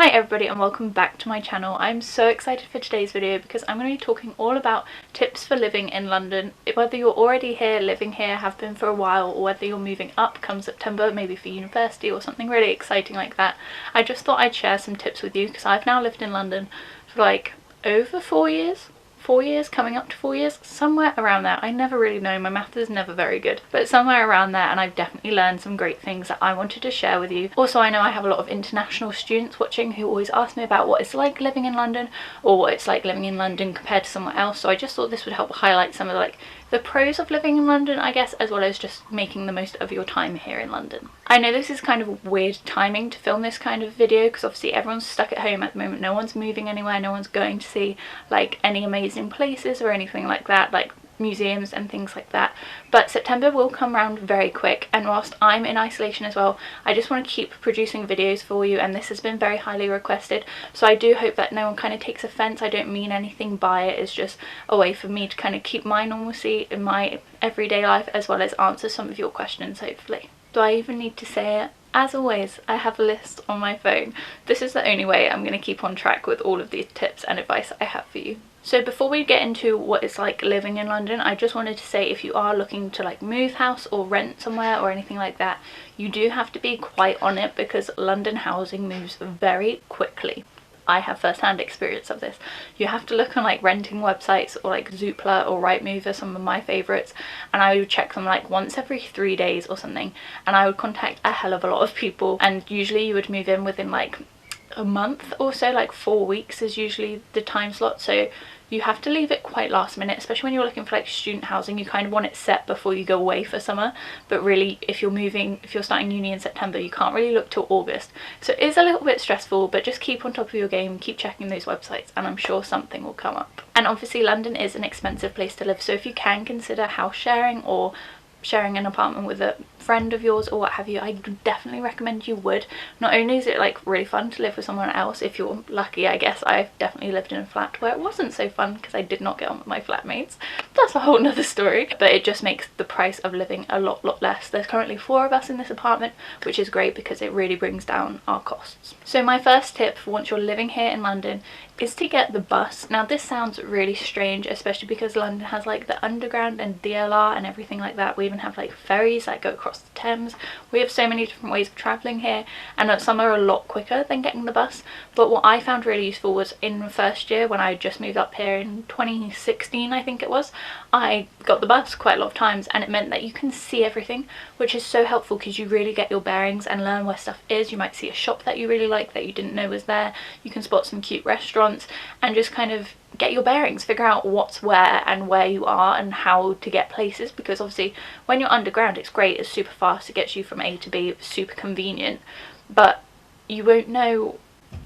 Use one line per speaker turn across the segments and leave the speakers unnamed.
Hi everybody and welcome back to my channel. I'm so excited for today's video because I'm going to be talking all about tips for living in London. Whether you're already here, living here, have been for a while, or whether you're moving up come September, maybe for university or something really exciting like that. I just thought I'd share some tips with you because I've now lived in London for like over 4 years. 4 years, coming up to 4 years, somewhere around there. I never really know, my math is never very good, but somewhere around there, and I've definitely learned some great things that I wanted to share with you. Also, I know I have a lot of international students watching who always ask me about what it's like living in London or what it's like living in London compared to somewhere else, so I just thought this would help highlight some of the pros of living in London, I guess, as well as just making the most of your time here in London. I know this is kind of weird timing to film this kind of video because obviously everyone's stuck at home at the moment, no one's moving anywhere, no one's going to see like any amazing places or anything like that, like museums and things like that. But September will come around very quick, and whilst I'm in isolation as well, I just want to keep producing videos for you, and this has been very highly requested, so I do hope that no one kind of takes offence. I don't mean anything by it, it's just a way for me to kind of keep my normalcy in my everyday life as well as answer some of your questions, hopefully. Do I even need to say it? As always, I have a list on my phone. This is the only way I'm going to keep on track with all of these tips and advice I have for you. So before we get into what it's like living in London, I just wanted to say if you are looking to like move house or rent somewhere or anything like that, you do have to be quite on it because London housing moves very quickly. I have first-hand experience of this. You have to look on like renting websites or like Zoopla or Rightmove are some of my favourites, and I would check them like once every 3 days or something, and I would contact a hell of a lot of people, and usually you would move in within like a month or so, like 4 weeks is usually the time slot, so you have to leave it quite last minute, especially when you're looking for like student housing. You kind of want it set before you go away for summer, but really if you're starting uni in September, you can't really look till August, so it is a little bit stressful, but just keep on top of your game, keep checking those websites, and I'm sure something will come up. And obviously London is an expensive place to live, so if you can consider house sharing or sharing an apartment with a friend of yours or what have you, I definitely recommend you would. Not only is it like really fun to live with someone else, if you're lucky, I guess. I've definitely lived in a flat where it wasn't so fun because I did not get on with my flatmates. That's a whole nother story, but it just makes the price of living a lot less. There's currently 4 of us in this apartment, which is great because it really brings down our costs. So my first tip for once you're living here in London is to get the bus. Now this sounds really strange, especially because London has like the underground and DLR and everything like that. We even have like ferries that go across the Thames. We have so many different ways of travelling here, and some are a lot quicker than getting the bus. But what I found really useful was in the first year when I just moved up here in 2016, I think it was, I got the bus quite a lot of times, and it meant that you can see everything, which is so helpful because you really get your bearings and learn where stuff is. You might see a shop that you really like that you didn't know was there. You can spot some cute restaurants and just kind of get your bearings, figure out what's where and where you are and how to get places, because obviously when you're underground it's great, it's super fast, it gets you from A to B, super convenient, but you won't know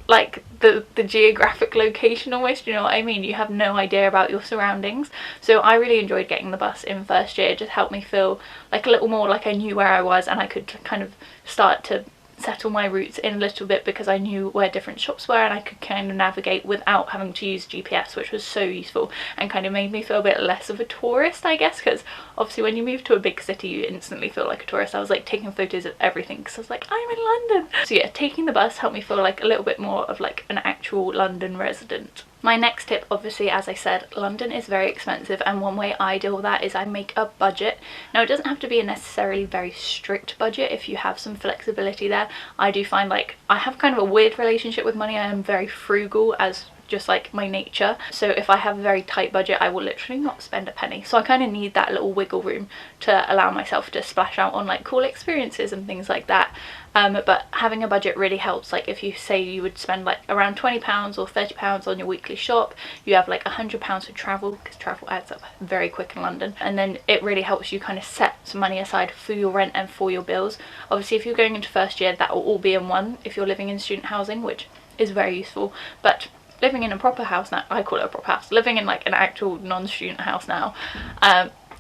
like the geographic location almost, you know what I mean? You have no idea about your surroundings. So I really enjoyed getting the bus in first year. It just helped me feel like a little more like I knew where I was, and I could kind of start to settle my routes in a little bit because I knew where different shops were, and I could kind of navigate without having to use GPS, which was so useful and kind of made me feel a bit less of a tourist, I guess, because obviously when you move to a big city you instantly feel like a tourist. I was like taking photos of everything because I was like, I'm in London. So yeah, taking the bus helped me feel like a little bit more of like an actual London resident. My next tip, obviously, as I said, London is very expensive, and one way I deal with that is I make a budget. Now it doesn't have to be a necessarily very strict budget if you have some flexibility there. I do find like I have kind of a weird relationship with money. I am very frugal as just like my nature, so if I have a very tight budget I will literally not spend a penny, so I kind of need that little wiggle room to allow myself to splash out on like cool experiences and things like that. But having a budget really helps. Like if you say you would spend like around £20 or £30 on your weekly shop, you have like £100 for travel, because travel adds up very quick in London, and then it really helps you kind of set some money aside for your rent and for your bills. Obviously if you're going into first year that will all be in one if you're living in student housing, which is very useful, but living in a proper house now, I call it a proper house, living in like an actual non-student house now,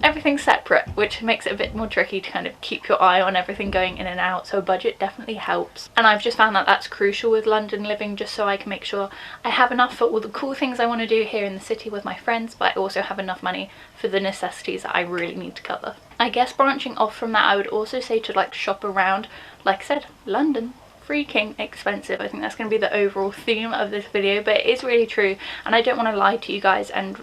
everything's separate, which makes it a bit more tricky to kind of keep your eye on everything going in and out, so a budget definitely helps. And I've just found that that's crucial with London living, just so I can make sure I have enough for all the cool things I want to do here in the city with my friends, but I also have enough money for the necessities that I really need to cover. I guess branching off from that, I would also say to like shop around. Like I said, London, freaking expensive. I think that's going to be the overall theme of this video, but it is really true, and I don't want to lie to you guys and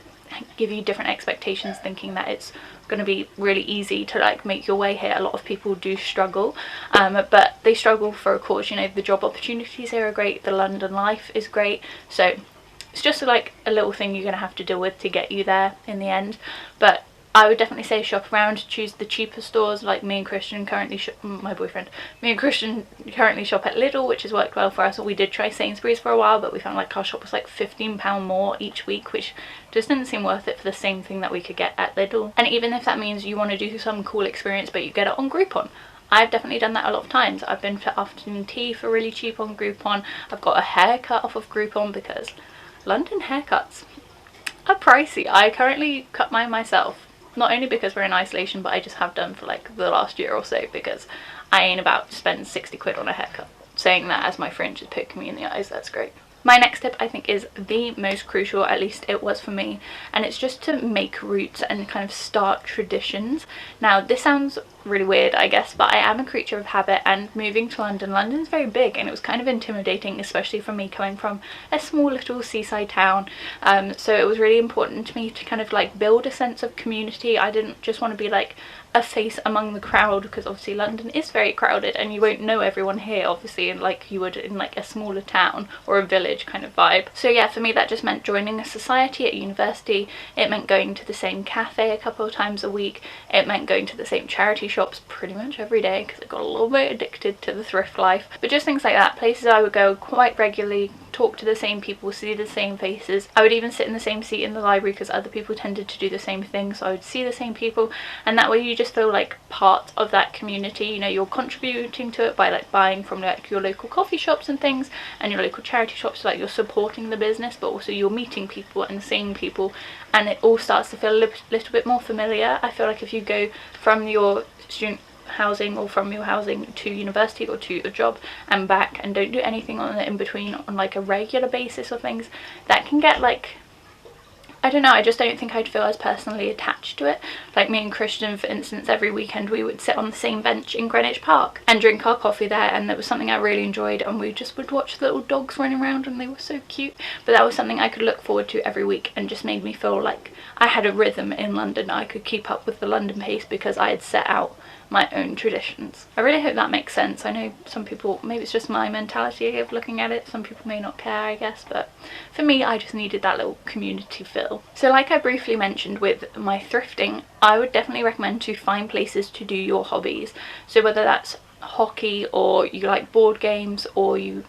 give you different expectations thinking that it's going to be really easy to like make your way here. A lot of people do struggle, but they struggle for a cause. You know, the job opportunities here are great, the London life is great, so it's just like a little thing you're going to have to deal with to get you there in the end. But I would definitely say shop around, choose the cheaper stores. Like me and Christian currently me and Christian currently shop at Lidl, which has worked well for us. We did try Sainsbury's for a while, but we found like our shop was like £15 more each week, which just didn't seem worth it for the same thing that we could get at Lidl. And even if that means you want to do some cool experience but you get it on Groupon, I've definitely done that a lot of times. I've been for afternoon tea for really cheap on Groupon. I've got a haircut off of Groupon because London haircuts are pricey. I currently cut mine myself. Not only because we're in isolation, but I just have done for like the last year or so because I ain't about to spend 60 quid on a haircut. Saying that as my fringe is poking me in the eyes, that's great. My next tip I think is the most crucial, at least it was for me, and it's just to make roots and kind of start traditions. Now this sounds really weird I guess, but I am a creature of habit, and moving to London's very big and it was kind of intimidating, especially for me coming from a small little seaside town. So it was really important to me to kind of like build a sense of community. I didn't just want to be like a face among the crowd, because obviously London is very crowded and you won't know everyone here obviously, and like you would in like a smaller town or a village kind of vibe. So yeah, for me that just meant joining a society at university. It meant going to the same cafe a couple of times a week. It meant going to the same charity shops pretty much every day because I got a little bit addicted to the thrift life. But just things like that, places I would go quite regularly, talk to the same people, see the same faces. I would even sit in the same seat in the library because other people tended to do the same thing, so I would see the same people, and that way you just feel like part of that community. You know, you're contributing to it by like buying from like your local coffee shops and things and your local charity shops, so like you're supporting the business, but also you're meeting people and seeing people, and it all starts to feel a little bit more familiar. I feel like if you go from your student housing or from your housing to university or to your job and back and don't do anything on the in between on like a regular basis or things, that can get like, I don't know, I just don't think I'd feel as personally attached to it. Like me and Christian, for instance, every weekend we would sit on the same bench in Greenwich Park and drink our coffee there, and that was something I really enjoyed, and we just would watch the little dogs running around and they were so cute. But that was something I could look forward to every week and just made me feel like I had a rhythm in London. I could keep up with the London pace because I had set out my own traditions. I really hope that makes sense. I know some people, maybe it's just my mentality of looking at it, some people may not care I guess, but for me I just needed that little community feel. So like I briefly mentioned with my thrifting, I would definitely recommend to find places to do your hobbies. So whether that's hockey or you like board games or you,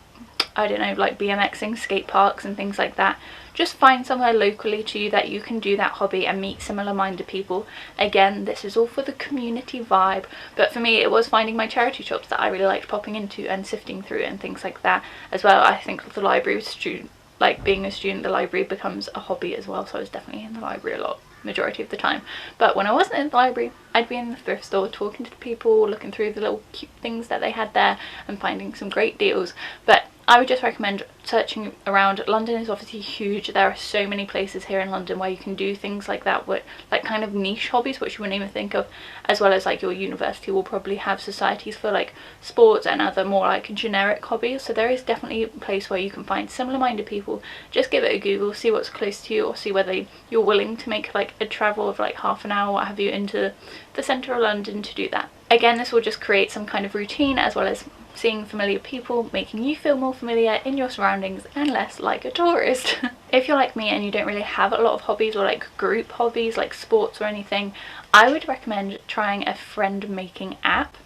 I don't know, like BMXing, skate parks and things like that, just find somewhere locally to you that you can do that hobby and meet similar minded people. Again, this is all for the community vibe, but for me it was finding my charity shops that I really liked popping into and sifting through and things like that as well. I think the library student, like being a student, the library becomes a hobby as well, so I was definitely in the library a lot, majority of the time. But when I wasn't in the library, I'd be in the thrift store talking to the people, looking through the little cute things that they had there and finding some great deals. But I would just recommend searching around. London is obviously huge. There are so many places here in London where you can do things like that, with like kind of niche hobbies which you wouldn't even think of, as well as like your university will probably have societies for like sports and other more like generic hobbies. So there is definitely a place where you can find similar minded people. Just give it a Google, see what's close to you, or see whether you're willing to make like a travel of like half an hour, what have you, into the centre of London to do that. Again, this will just create some kind of routine as well as seeing familiar people, making you feel more familiar in your surroundings and less like a tourist. If you're like me and you don't really have a lot of hobbies or like group hobbies like sports or anything, I would recommend trying a friend making app.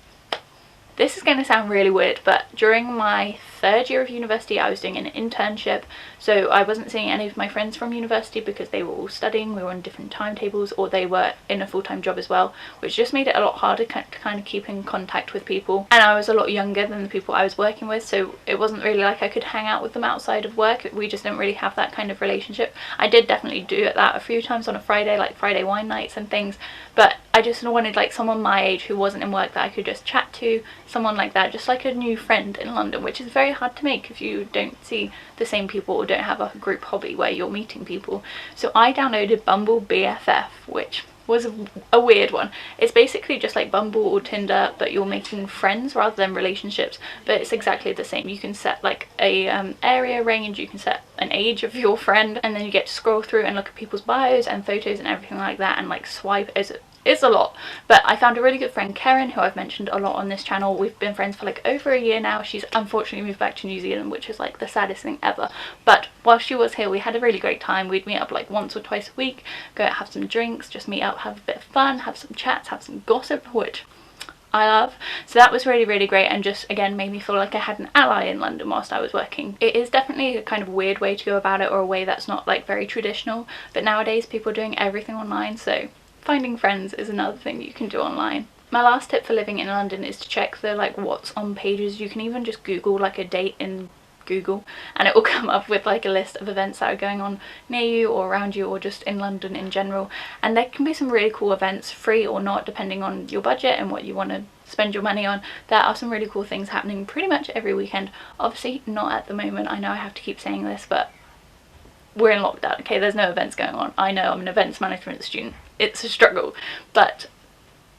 This is going to sound really weird, but during my third year of university I was doing an internship, so I wasn't seeing any of my friends from university because they were all studying, we were on different timetables, or they were in a full-time job as well, which just made it a lot harder to kind of keep in contact with people. And I was a lot younger than the people I was working with, so it wasn't really like I could hang out with them outside of work. We just didn't really have that kind of relationship. I did definitely do that a few times on a Friday, like Friday wine nights and things, but I just wanted like someone my age who wasn't in work that I could just chat to, someone like that, just like a new friend in London, which is very hard to make if you don't see the same people or don't have a group hobby where you're meeting people. So I downloaded Bumble BFF, which was a weird one. It's basically just like Bumble or Tinder, but you're making friends rather than relationships, but it's exactly the same. You can set like a area range, you can set an age of your friend, and then you get to scroll through and look at people's bios and photos and everything like that, and like swipe. It's a lot. But I found a really good friend, Karen, who I've mentioned a lot on this channel. We've been friends for like over a year now. She's unfortunately moved back to New Zealand, which is like the saddest thing ever, but while she was here we had a really great time. We'd meet up like once or twice a week, go out, have some drinks, just meet up, have a bit of fun, have some chats, have some gossip, which I love. So that was really, really great, and just again made me feel like I had an ally in London whilst I was working. It is definitely a kind of weird way to go about it, or a way that's not like very traditional, but nowadays people are doing everything online, so finding friends is another thing you can do online. My last tip for living in London is to check the like what's on pages. You can even just Google like a date in Google and it will come up with like a list of events that are going on near you or around you, or just in London in general, and there can be some really cool events, free or not, depending on your budget and what you want to spend your money on. There are some really cool things happening pretty much every weekend. Obviously not at the moment, I know I have to keep saying this, but we're in lockdown, okay? There's no events going on. I know, I'm an events management student, it's a struggle, but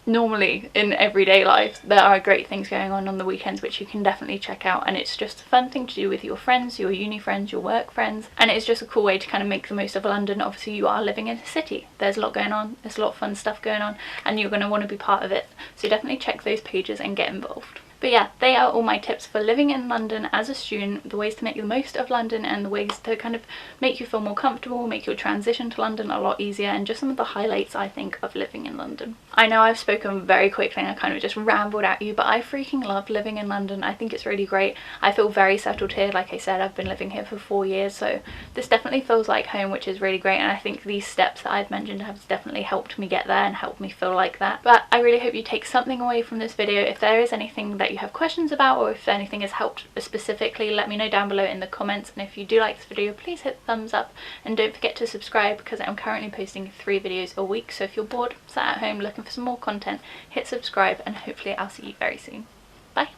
normally in everyday life there are great things going on the weekends which you can definitely check out, and it's just a fun thing to do with your friends, your uni friends, your work friends, and it's just a cool way to kind of make the most of London. Obviously you are living in a city, there's a lot going on, there's a lot of fun stuff going on, and you're going to want to be part of it, so definitely check those pages and get involved. But yeah, they are all my tips for living in London as a student, the ways to make the most of London and the ways to kind of make you feel more comfortable, make your transition to London a lot easier, and just some of the highlights I think of living in London. I know I've spoken very quickly and I kind of just rambled at you, but I freaking love living in London. I think it's really great. I feel very settled here. Like I said, I've been living here for 4 years, so this definitely feels like home, which is really great, and I think these steps that I've mentioned have definitely helped me get there and helped me feel like that. But I really hope you take something away from this video. If there is anything that you have questions about, or if anything has helped specifically, let me know down below in the comments, and if you do like this video please hit the thumbs up, and don't forget to subscribe because I'm currently posting 3 videos a week, so if you're bored, sat at home looking for some more content, hit subscribe, and hopefully I'll see you very soon. Bye!